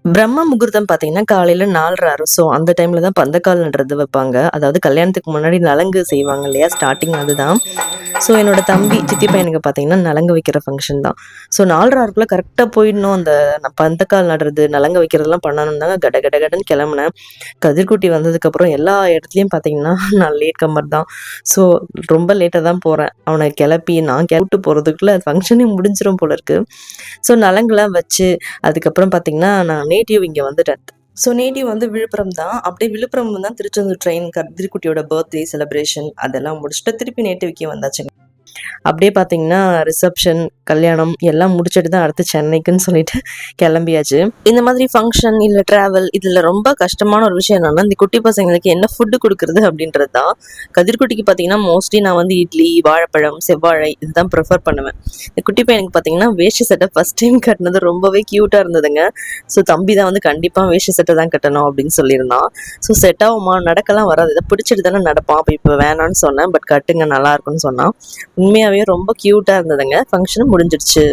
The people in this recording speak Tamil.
பிரம்ம முகூர்த்தம் பார்த்தீங்கன்னா, காலையில 4:30 ஸோ அந்த டைம்ல தான் பந்தக்கால் நடுறது வைப்பாங்க. அதாவது கல்யாணத்துக்கு முன்னாடி நலங்கு செய்வாங்க இல்லையா? ஸ்டார்ட்டிங் அதுதான். ஸோ என்னோட தம்பி, சித்தி பையனுக்கு பார்த்தீங்கன்னா, நலங்கு வைக்கிற ஃபங்ஷன் தான். ஸோ 4:30க்குள்ள கரெக்ட்டா போயிடணும். அந்த பந்தக்கால் நடுறது, நலங்கு வைக்கிறதெல்லாம் பண்ணணும்னு தாங்க கட கட கடன்னு கிளம்புனேன். கதிர்குட்டி வந்ததுக்கப்புறம் எல்லா இடத்துலயும் பார்த்தீங்கன்னா, நான் லேட் கம்மர் தான். ஸோ ரொம்ப லேட்டா தான் போறேன். அவன கிளப்பி நான் கூட்டு போறதுக்குள்ள ஃபங்ஷனே முடிஞ்சிரும் போல இருக்கு. ஸோ நலங்குலாம் வச்சு, அதுக்கப்புறம் பார்த்தீங்கன்னா, நான் நேட்டிவ் இங்க வந்துட்டேன். ஸோ நேட்டிவ் வந்து விழுப்புரம் தான். அப்படியே விழுப்புரம் தான் திருச்செந்தூர் ட்ரெயின் கதிர்குட்டியோட பர்த்டே செலிப்ரேஷன் அதெல்லாம் முடிச்சுட்டு திருப்பி நேட்டிவ்க்கே வந்தாச்சுங்க. அப்படியே பார்த்தீங்கன்னா, ரிசப்ஷன், கல்யாணம் எல்லாம் முடிச்சுட்டு தான் அடுத்து சென்னைக்குன்னு சொல்லிட்டு கிளம்பியாச்சு. இந்த மாதிரி ஃபங்ஷன் இல்ல ட்ராவல் இதுல ரொம்ப கஷ்டமான ஒரு விஷயம் என்னன்னா, இந்த குட்டி பசங்களுக்கு என்ன ஃபுட் குடுக்குறது அப்படின்றது தான். கதிர்குட்டிக்கு பார்த்தீங்கன்னா, மோஸ்ட்லி நான் வந்து இட்லி, வாழைப்பழம், செவ்வாழை இதுதான் ப்ரிஃபர் பண்ணுவேன். இந்த குட்டி பையனுக்கு பார்த்தீங்கன்னா, வேஷ்டி சட்டை ஃபர்ஸ்ட் டைம் கட்டினது ரொம்பவே கியூட்டா இருந்ததுங்க. ஸோ தம்பி தான் வந்து கண்டிப்பா வேஷ்டி சட்டை தான் கட்டணும் அப்படின்னு சொல்லியிருந்தான். ஸோ செட் ஆகுமா? நடக்கலாம் வராது. இத பிடிச்சிட்டு தானே நடப்பான். அப்ப இப்ப வேணான்னு சொன்னேன். பட் கட்டுங்க நல்லா இருக்கும்னு சொன்னான். உண்மையாவே ரொம்ப கியூட்டா இருந்ததுங்க. ஃபங்ஷனும் முடிஞ்சிடுச்சு.